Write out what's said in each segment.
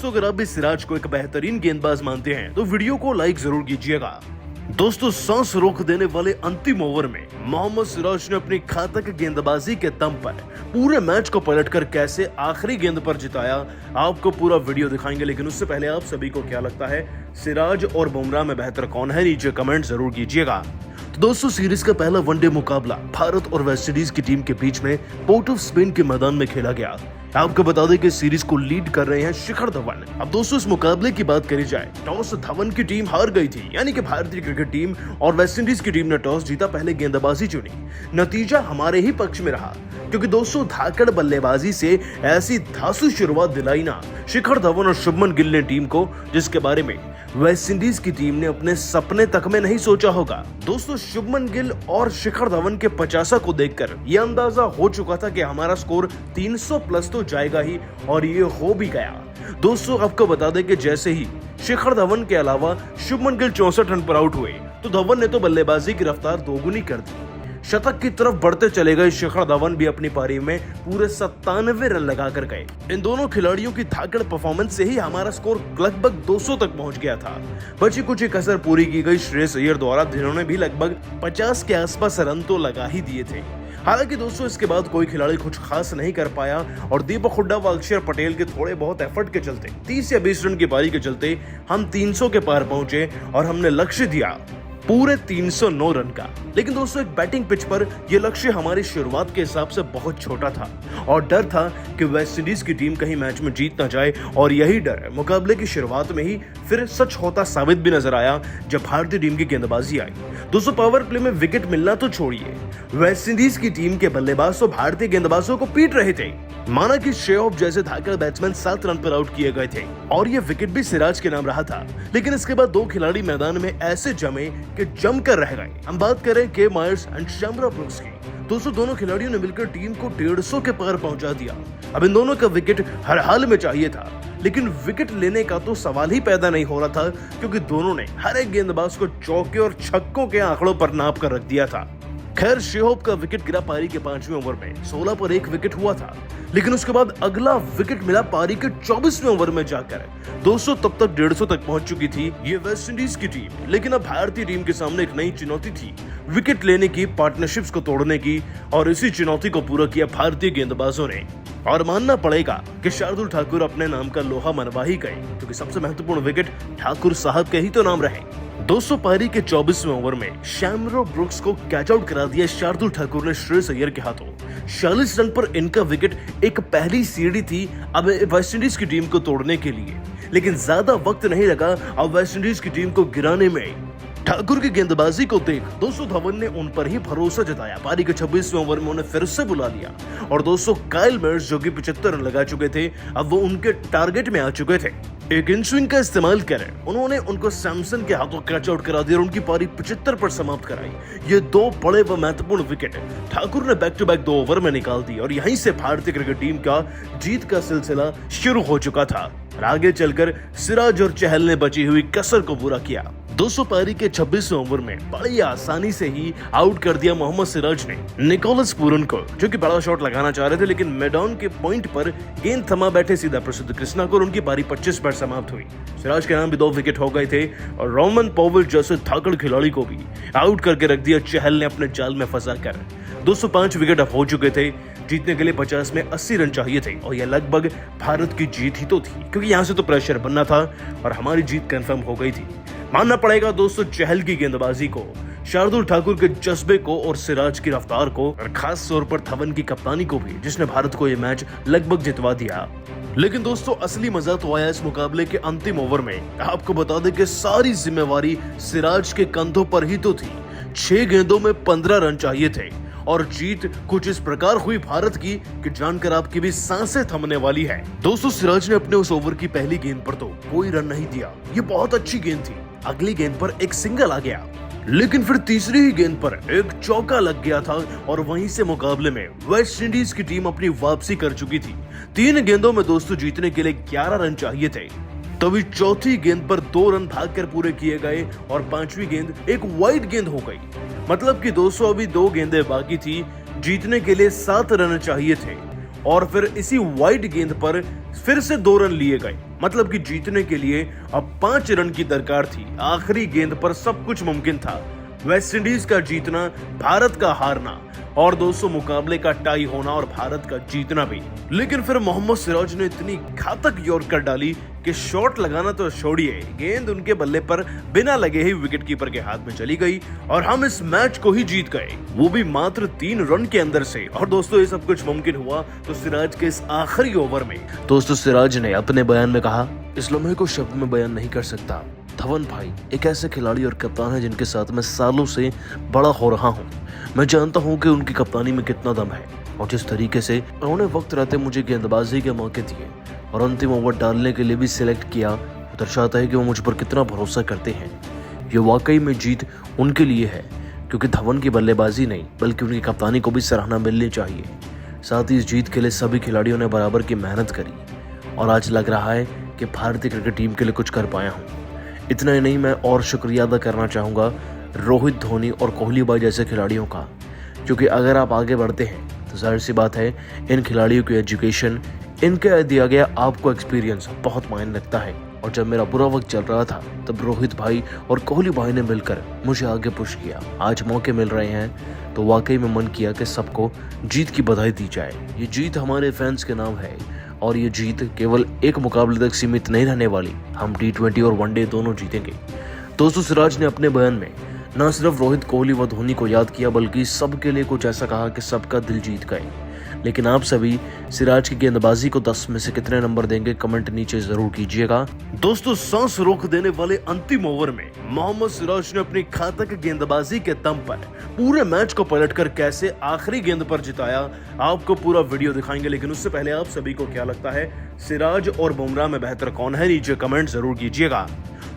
दोस्तों अगर आप भी सिराज को एक बेहतरीन गेंदबाज मानते हैं तो वीडियो को लाइक जरूर कीजिएगा। दोस्तों सांस रोक देने वाले अंतिम ओवर में मोहम्मद सिराज ने अपनी घातक गेंदबाजी के दम पर पूरे मैच को पलटकर कैसे आखिरी गेंद पर जिताया, आपको पूरा वीडियो दिखाएंगे। लेकिन उससे पहले आप सभी को क्या लगता है, सिराज और बुमराह में बेहतर कौन है, नीचे कमेंट जरूर कीजिएगा। तो दोस्तों सीरीज का पहला वनडे मुकाबला भारत और वेस्टइंडीज की टीम के बीच में पोर्ट ऑफ स्पेन के मैदान में खेला गया। आपको बता दें कि सीरीज को लीड कर रहे हैं शिखर धवन। अब दोस्तों इस मुकाबले की बात करी जाए, टॉस धवन की टीम हार गई थी, यानी कि भारतीय क्रिकेट टीम और वेस्टइंडीज की टीम ने टॉस जीता, पहले गेंदबाजी चुनी। नतीजा हमारे ही पक्ष में रहा, क्योंकि दोस्तों धाकड़ बल्लेबाजी से ऐसी धांसू शुरुआत दिलाई ना शिखर धवन और शुभमन गिल ने टीम को, जिसके बारे में वेस्टइंडीज की टीम ने अपने सपने तक में नहीं सोचा होगा। दोस्तों शुभमन गिल और शिखर धवन के 50 को देखकर यह अंदाजा हो चुका था कि हमारा स्कोर 300 प्लस तो जाएगा ही, और ये हो भी गया। दोस्तों आपको बता दें कि जैसे ही शिखर धवन के अलावा शुभमन गिल 64 रन पर आउट हुए तो धवन ने तो बल्लेबाजी की रफ्तार दोगुनी कर दी। शतक की तरफ बढ़ते चले गए शिखर धवन भी अपनी पारी में पूरे 97 रन लगाकर गए। इन दोनों खिलाड़ियों की धाकड़ परफॉर्मेंस से ही हमारा स्कोर लगभग 200 तक पहुंच गया था। बची कुछ एक कसर पूरी की गई श्रेयस अय्यर द्वारा, जिन्होंने भी लगभग 50 के आसपास रन तो लगा ही दिए थे। हालांकि दोस्तों इसके बाद कोई खिलाड़ी कुछ खास नहीं कर पाया और दीपक हुड्डा व अक्षर पटेल के थोड़े बहुत एफर्ट के चलते 30 या 20 रन की पारी के चलते हम 300 के पार पहुंचे और हमने लक्ष्य दिया पूरे 309 रन का। लेकिन दोस्तों एक बैटिंग पिच पर यह लक्ष्य हमारी शुरुआत के हिसाब से बहुत छोटा था और डर था कि वेस्टइंडीज की टीम कहीं मैच में जीत ना जाए, और यही डर मुकाबले की शुरुआत में ही फिर सच होता साबित भी नजर आया जब भारतीय टीम की गेंदबाजी आई। दोस्तों पावर प्ले में विकेट मिलना तो छोड़िए, वेस्टइंडीज की टीम के बल्लेबाज तो भारतीय गेंदबाजों को पीट रहे थे। माना कि शेओफ जैसे धाकड़ बैट्समैन 7 रन पर आउट किए गए थे और ये विकेट भी सिराज के नाम रहा था। लेकिन इसके बाद दो खिलाड़ी मैदान में ऐसे जमे कि जमकर रह गए। हम बात करें के मायर्स एंड शैमरा ब्रुक्स की। दोस्तों दोनों खिलाड़ियों ने मिलकर टीम को 150 के पार पहुंचा दिया। अब इन दोनों का विकेट हर हाल में चाहिए था, लेकिन विकेट लेने का तो सवाल ही पैदा नहीं हो रहा था, क्योंकि दोनों ने हर एक गेंदबाज को चौके और छक्कों के आंकड़ों पर नाप कर रख दिया था। खैर शेहोप का विकेट गिरा पारी के 5वें ओवर में, 16 पर 1 विकेट हुआ था, लेकिन उसके बाद अगला विकेट मिला पारी के 24वें ओवर में जाकर। दोस्तों तब तक 150 तक पहुंच चुकी थी ये वेस्टइंडीज की टीम, लेकिन अब भारतीय टीम के सामने एक नई चुनौती थी, विकेट लेने की, पार्टनरशिप्स को तोड़ने की, और इसी चुनौती को पूरा किया भारतीय गेंदबाजों ने। और मानना पड़ेगा कि शार्दुल ठाकुर अपने नाम का लोहा मनवा ही गए, क्योंकि सबसे महत्वपूर्ण विकेट ठाकुर साहब के ही तो नाम रहे। दोस्तों पारी के 24वें ओवर में शैमरा ब्रुक्स को कैच आउट करा दिया शार्दुल ठाकुर ने श्रेयस अय्यर के हाथों। 46 रन पर इनका विकेट एक पहली सीढ़ी थी अब वेस्टइंडीज की टीम को तोड़ने के लिए, लेकिन ज्यादा वक्त नहीं लगा अब वेस्टइंडीज की टीम को गिराने में। ठाकुर की गेंदबाजी को देख दोस्तों धवन ने उन पर ही भरोसा जताया। पारी के 26वें ओवर में उन्हें फिर से बुला लिया और दोस्तों काइल मायर्स जो कि 75 रन लगा चुके थे, अब वो उनके टारगेट में आ चुके थे। एक इन स्विंग का इस्तेमाल कर उन्होंने उनको सैमसन के हाथों कैच आउट करा दिया और उनकी पारी 75 पर समाप्त कराई। ये दो बड़े व महत्वपूर्ण विकेट ठाकुर ने बैक टू बैक 2 ओवर में निकाल दी और यहीं से भारतीय क्रिकेट टीम का जीत का सिलसिला शुरू हो चुका था। और आगे चलकर सिराज और चहल ने बची हुई कसर को पूरा किया। 200 पारी के 26वें ओवर में बड़ी आसानी से ही आउट कर दिया मोहम्मद सिराज ने निकोलस पूरन को, जो कि बड़ा शॉट लगाना चाह रहे थे, लेकिन मैदान के पॉइंट पर गेंद थमा बैठे सीधा प्रसिद्ध कृष्णा को, उनकी पारी 25 पर समाप्त हुई। सिराज के नाम भी 2 विकेट हो गए थे और रोमन पॉवेल जैसे धाकड़ खिलाड़ी को भी आउट करके रख दिया चहल ने अपने जाल में फंसा कर। 205 विकेट अब हो चुके थे, जीतने के लिए 50 में 80 रन चाहिए थे और यह लगभग भारत की जीत ही तो थी, क्योंकि यहाँ से तो प्रेशर बनना था और हमारी जीत कंफर्म हो गई थी। मानना पड़ेगा दोस्तों चहल की गेंदबाजी को, शार्दुल ठाकुर के जज्बे को और सिराज की रफ्तार को, और खास तौर पर धवन की कप्तानी को भी, जिसने भारत को यह मैच लगभग जितवा दिया। लेकिन दोस्तों असली मजा तो आया इस मुकाबले के अंतिम ओवर में। आपको बता दें कि सारी जिम्मेवारी सिराज के कंधों पर ही तो थी। 6 गेंदों में 15 रन चाहिए थे और जीत कुछ इस प्रकार हुई भारत की कि जानकर आपकी भी सांसें थमने वाली है। दोस्तों सिराज ने अपने उस ओवर की पहली गेंद पर तो कोई रन नहीं दिया, ये बहुत अच्छी गेंद थी। अगली गेंद पर एक सिंगल आ गया, लेकिन फिर तीसरी ही गेंद पर एक चौका लग गया था और वहीं से मुकाबले में वेस्टइंडीज की टीम अपनी वापसी कर चुकी थी। 3 गेंदों में दोस्तों जीतने के लिए 11 रन चाहिए थे। तभी चौथी गेंद पर 2 रन भागकर पूरे किए गए और 5वीं गेंद एक वाइड गेंद हो गई। मतलब कि दोस्तों अभी 2 गेंदें बाकी थी, जीतने के लिए 7 रन चाहिए थे और फिर इसी वाइड गेंद पर फिर से 2 रन लिए गए। मतलब कि जीतने के लिए अब 5 रन की दरकार थी। आखिरी गेंद पर सब कुछ मुमकिन था। वेस्टइंडीज का जीतना, भारत का हारना और 200 मुकाबले का टाई होना और भारत का जीतना भी। लेकिन फिर मोहम्मद सिराज ने इतनी घातक यॉर्कर डाली कि शॉट लगाना तो छोड़िए, गेंद उनके बल्ले पर बिना लगे ही विकेटकीपर के हाथ में चली गई और हम इस मैच को ही जीत गए, वो भी मात्र 3 रन के अंदर से। और दोस्तों, ये सब कुछ मुमकिन हुआ तो सिराज के इस आखिरी ओवर में। दोस्तों, सिराज ने अपने बयान में कहा, इस लम्हे को शब्द में बयान नहीं कर सकता। धवन भाई एक ऐसे खिलाड़ी और कप्तान है जिनके साथ मैं सालों से बड़ा हो रहा हूँ। मैं जानता हूँ कि उनकी कप्तानी में कितना दम है और जिस तरीके से उन्होंने वक्त रहते मुझे गेंदबाजी के मौके दिए और अंतिम ओवर डालने के लिए भी सिलेक्ट किया, वो दर्शाता है कि वो मुझ पर कितना भरोसा करते हैं। ये वाकई में जीत उनके लिए है, क्योंकि धवन की बल्लेबाजी नहीं बल्कि उनकी कप्तानी को भी सराहना मिलनी चाहिए। साथ ही इस जीत के लिए सभी खिलाड़ियों ने बराबर की मेहनत करी और आज लग रहा है कि भारतीय क्रिकेट टीम के लिए कुछ कर पाया हूँ। इतना ही नहीं, मैं और शुक्रिया अदा करना चाहूँगा रोहित, धोनी और कोहली भाई जैसे खिलाड़ियों का, क्योंकि अगर आप आगे बढ़ते हैं तो जाहिर सी बात है इन खिलाड़ियों की एजुकेशन, इनके दिया गया आपको एक्सपीरियंस बहुत मायने रखता है। और जब मेरा बुरा वक्त चल रहा था तब रोहित भाई और कोहली भाई ने मिलकर मुझे आगे पुश किया। आज मौके मिल रहे हैं तो वाकई में मन किया कि सबको जीत की बधाई दी जाए। ये जीत हमारे फैंस के नाम है और ये जीत केवल एक मुकाबले तक सीमित नहीं रहने वाली, हम T20 और वनडे दोनों जीतेंगे। दोस्तों, सिराज ने अपने बयान में न सिर्फ रोहित, कोहली व धोनी को याद किया बल्कि सबके लिए कुछ ऐसा कहा कि सबका दिल जीत गए। लेकिन आप सभी सिराज की गेंदबाजी को 10 में से कितने नंबर देंगे, कमेंट नीचे जरूर कीजिएगा। दोस्तों, सांस रोक देने वाले अंतिम ओवर में मोहम्मद सिराज ने अपनी घातक गेंदबाजी के दम पर पूरे मैच को पलटकर कैसे आखिरी गेंद पर जिताया, आपको पूरा वीडियो दिखाएंगे। लेकिन उससे पहले आप सभी को क्या लगता है, सिराज और बुमराह में बेहतर कौन है, नीचे कमेंट जरूर कीजिएगा।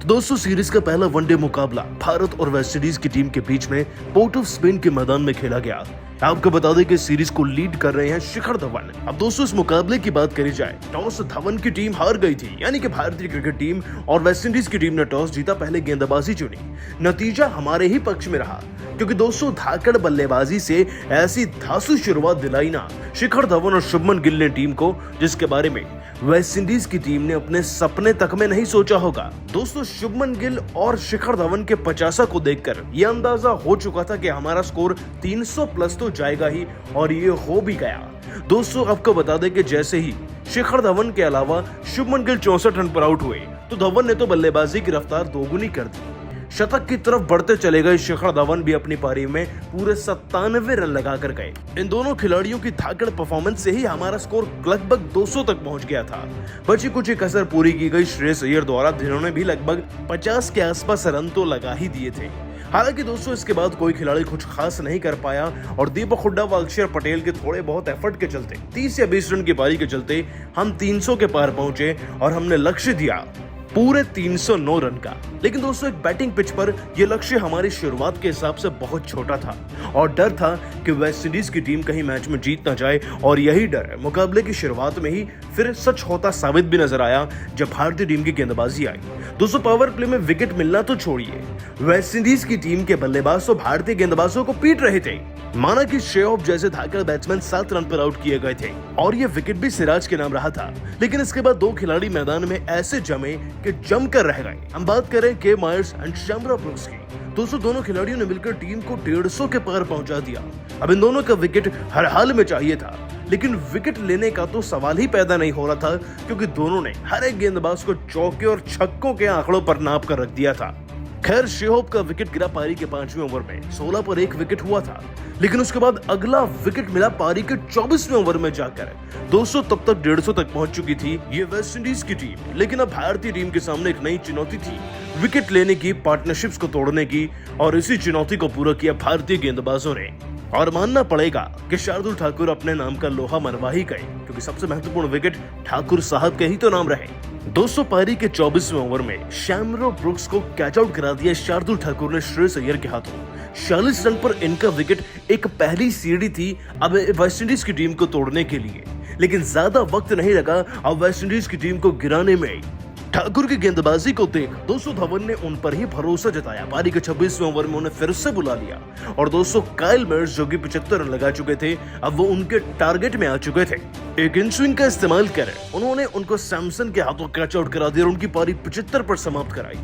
तो दोस्तों, सीरीज का पहला वनडे मुकाबला भारत और वेस्टइंडीज की टीम के बीच में पोर्ट ऑफ स्पेन के मैदान में खेला गया। आपको बता दें कि सीरीज को लीड कर रहे हैं शिखर धवन। अब दोस्तों, इस मुकाबले की बात करी जाए, टॉस धवन की टीम हार गई थी, यानी कि भारतीय क्रिकेट टीम, और वेस्टइंडीज की टीम ने टॉस जीता, पहले गेंदबाजी चुनी। नतीजा हमारे ही पक्ष में रहा, क्योंकि दोस्तों धाकड़ बल्लेबाजी से ऐसी धांसू शुरुआत दिलाई ना शिखर धवन और शुभमन गिल ने टीम को, जिसके बारे में वेस्टइंडीज की टीम ने अपने सपने तक में नहीं सोचा होगा। दोस्तों, शुभमन गिल और शिखर धवन के 50 को देखकर यह अंदाजा हो चुका था कि हमारा स्कोर 300 प्लस तो जाएगा ही, और ये हो भी गया। दोस्तों, आपको बता दें कि जैसे ही शिखर धवन के अलावा शुभमन गिल 64 रन पर आउट हुए तो धवन ने तो बल्लेबाजी की रफ्तार दोगुनी कर दी। शतक की तरफ बढ़ते चले गए शिखर धवन भी अपनी पारी में पूरे 97 रन लगाकर गए। इन दोनों खिलाड़ियों की धाकड़ परफॉर्मेंस से ही हमारा स्कोर लगभग 200 तक पहुंच गया था। बची कुछ एक कसर पूरी की गई श्रेयस अय्यर द्वारा, जिन्होंने भी लगभग 50 के आसपास रन तो लगा ही दिए थे। हालांकि दोस्तों, इसके बाद कोई खिलाड़ी कुछ खास नहीं कर पाया और दीपक हुड्डा व अक्षर पटेल के थोड़े बहुत एफर्ट के चलते 30 या 20 रन की पारी के चलते हम 300 के पार पहुंचे और हमने लक्ष्य दिया पूरे 309 रन का। लेकिन दोस्तों, एक बैटिंग पिच पर यह लक्ष्य हमारी शुरुआत के हिसाब से बहुत छोटा था और डर था कि वेस्टइंडीज की टीम कहीं मैच में जीत ना जाए, और यही डर मुकाबले की शुरुआत में ही फिर सच होता साबित भी नजर आया जब भारतीय टीम की गेंदबाजी आई। दोस्तों, पावर प्ले में विकेट मिलना तो छोड़िए, वेस्टइंडीज की टीम के बल्लेबाज तो भारतीय गेंदबाजों को पीट रहे थे। माना कि शेओफ जैसे धाकड़ बैट्समैन 7 रन पर आउट किए गए थे और यह विकेट भी सिराज के नाम रहा था। लेकिन इसके बाद 2 खिलाड़ी मैदान में ऐसे जमे कि जमकर रह गए। हम बात करें के मायर्स एंड शैमरा ब्रुक्स की। दोस्तों, दोनों खिलाड़ियों ने मिलकर टीम को 150 के पार पहुंचा दिया। अब इन दोनों का विकेट हर हाल में चाहिए था, लेकिन विकेट लेने का तो सवाल ही पैदा नहीं हो रहा था, क्योंकि दोनों ने हर एक गेंदबाज को चौके और छक्कों के आंकड़ों पर नाप कर रख दिया था। खैर, शेहोप का विकेट गिरा पारी के 5वें ओवर में, 16 पर 1 विकेट हुआ था, लेकिन उसके बाद अगला विकेट मिला पारी के 24वें ओवर में जाकर। दोस्तों, तब तक 150 तक पहुंच चुकी थी ये वेस्टइंडीज की टीम। लेकिन अब भारतीय टीम के सामने एक नई चुनौती थी, विकेट लेने की, पार्टनरशिप्स को तोड़ने की, और इसी चुनौती को पूरा किया भारतीय गेंदबाजों ने। और मानना पड़ेगा कि शार्दुल ठाकुर अपने नाम का लोहा मनवा ही गए, क्योंकि सबसे महत्वपूर्ण विकेट ठाकुर साहब के ही तो नाम रहे। दोस्तों, पारी के 24वें ओवर में शैमरा ब्रुक्स को कैच आउट करा दिया शार्दुल ठाकुर ने श्रेयस अय्यर के हाथों। 46 रन पर इनका विकेट एक पहली सीढ़ी थी अब वेस्टइंडीज की टीम को तोड़ने के लिए। लेकिन ज्यादा वक्त नहीं लगा अब वेस्टइंडीज की टीम को गिराने में। ठाकुर की गेंदबाजी को देख दोस्तों धवन ने उन पर ही भरोसा जताया। पारी के 26वें ओवर में उन्हें फिर से बुला लिया और दोस्तों काइल मेयर्स जो कि 75 रन लगा चुके थे, अब वो उनके टारगेट में आ चुके थे। एक इन स्विंग का इस्तेमाल कर उन्होंने उनको सैमसन के हाथों कैच आउट करा दिया और उनकी पारी 75 पर समाप्त कराई।